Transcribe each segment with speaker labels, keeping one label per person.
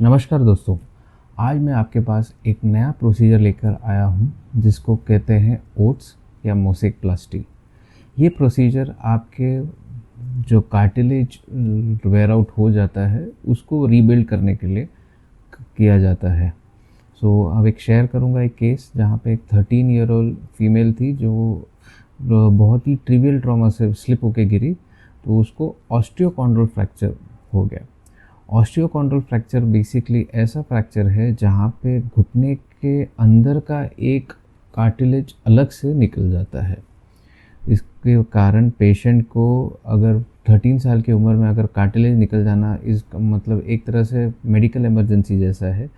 Speaker 1: नमस्कार दोस्तों, आज मैं आपके पास एक नया प्रोसीजर लेकर आया हूँ जिसको कहते हैं ओट्स या मोसेक्सप्लास्टी। ये प्रोसीजर आपके जो कार्टिलेज वेयर आउट हो जाता है उसको रीबिल्ड करने के लिए किया जाता है। अब एक शेयर करूँगा एक केस जहाँ पे एक 13 ईयर ओल्ड फीमेल थी जो बहुत ही ट्रिवियल ट्रॉमा से स्लिप होके गिरी, तो उसको ऑस्टियोकॉन्ड्रल फ्रैक्चर हो गया। ऑस्टियोकॉन्ड्रल फ्रैक्चर बेसिकली ऐसा फ्रैक्चर है जहाँ पे घुटने के अंदर का एक कार्टिलेज अलग से निकल जाता है। इसके कारण पेशेंट को अगर 13 साल की उम्र में अगर कार्टिलेज निकल जाना इसका मतलब एक तरह से मेडिकल इमरजेंसी जैसा है।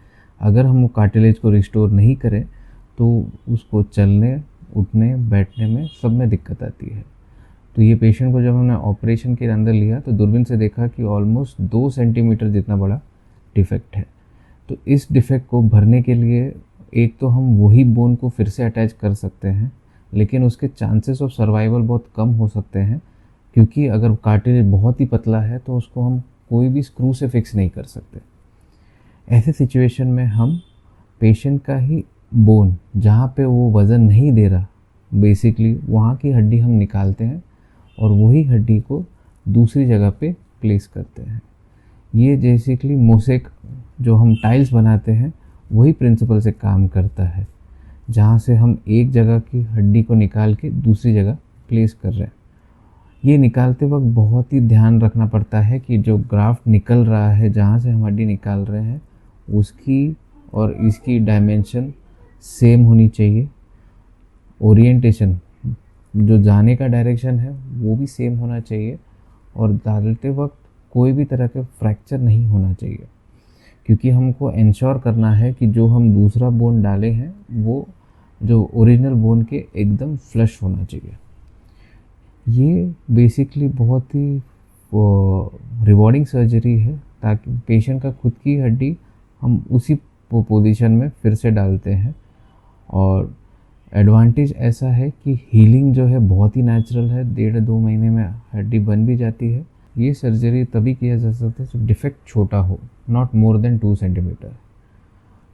Speaker 1: अगर हम वो कार्टिलेज को रिस्टोर नहीं करें तो उसको चलने, उठने, बैठने में सब में दिक्कत आती है। तो ये पेशेंट को जब हमने ऑपरेशन के अंदर लिया तो दूरबीन से देखा कि ऑलमोस्ट 2 सेंटीमीटर जितना बड़ा डिफेक्ट है। तो इस डिफेक्ट को भरने के लिए एक तो हम वही बोन को फिर से अटैच कर सकते हैं, लेकिन उसके चांसेस ऑफ सर्वाइवल बहुत कम हो सकते हैं, क्योंकि अगर कार्टिलेज बहुत ही पतला है तो उसको हम कोई भी स्क्रू से फिक्स नहीं कर सकते। ऐसे सिचुएशन में हम पेशेंट का ही बोन जहाँ पे वो वज़न नहीं दे रहा, बेसिकली वहाँ की हड्डी हम निकालते हैं और वही हड्डी को दूसरी जगह पे प्लेस करते हैं। ये बेसिकली मोसेक जो हम टाइल्स बनाते हैं वही प्रिंसिपल से काम करता है, जहाँ से हम एक जगह की हड्डी को निकाल के दूसरी जगह प्लेस कर रहे हैं। ये निकालते वक्त बहुत ही ध्यान रखना पड़ता है कि जो ग्राफ्ट निकल रहा है, जहाँ से हम हड्डी निकाल रहे हैं, उसकी और इसकी डायमेंशन सेम होनी चाहिए। ओरिएंटेशन जो जाने का डायरेक्शन है वो भी सेम होना चाहिए और डालते वक्त कोई भी तरह के फ्रैक्चर नहीं होना चाहिए, क्योंकि हमको इंश्योर करना है कि जो हम दूसरा बोन डाले हैं वो जो ओरिजिनल बोन के एकदम फ्लश होना चाहिए। ये बेसिकली बहुत ही रिवॉर्डिंग सर्जरी है, ताकि पेशेंट का खुद की हड्डी हम उसी पोजीशन में फिर से डालते हैं। और एडवांटेज ऐसा है कि हीलिंग जो है बहुत ही नेचुरल है, 1.5-2 महीने में हड्डी बन भी जाती है। ये सर्जरी तभी किया जा सकता है जब डिफेक्ट छोटा हो, नॉट मोर देन 2 सेंटीमीटर।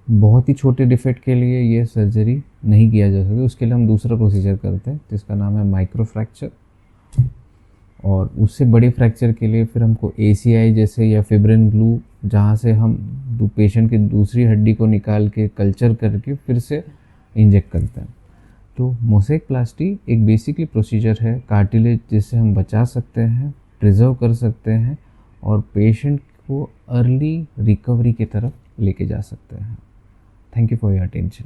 Speaker 1: बहुत ही छोटे डिफेक्ट के लिए ये सर्जरी नहीं किया जा सकता, उसके लिए हम दूसरा प्रोसीजर करते हैं जिसका नाम है माइक्रो फ्रैक्चर। और उससे बड़े फ्रैक्चर के लिए फिर हमको ACI जैसे या फिब्रिन ग्लू, जहाँ से हम पेशेंट की दूसरी हड्डी को निकाल के कल्चर करके फिर से इंजेक्ट करते हैं। तो मोसेक्सप्लास्टी एक बेसिकली प्रोसीजर है कार्टिलेज जिससे हम बचा सकते हैं, प्रिजर्व कर सकते हैं और पेशेंट को अर्ली रिकवरी की तरफ लेके जा सकते हैं। Thank you for your attention.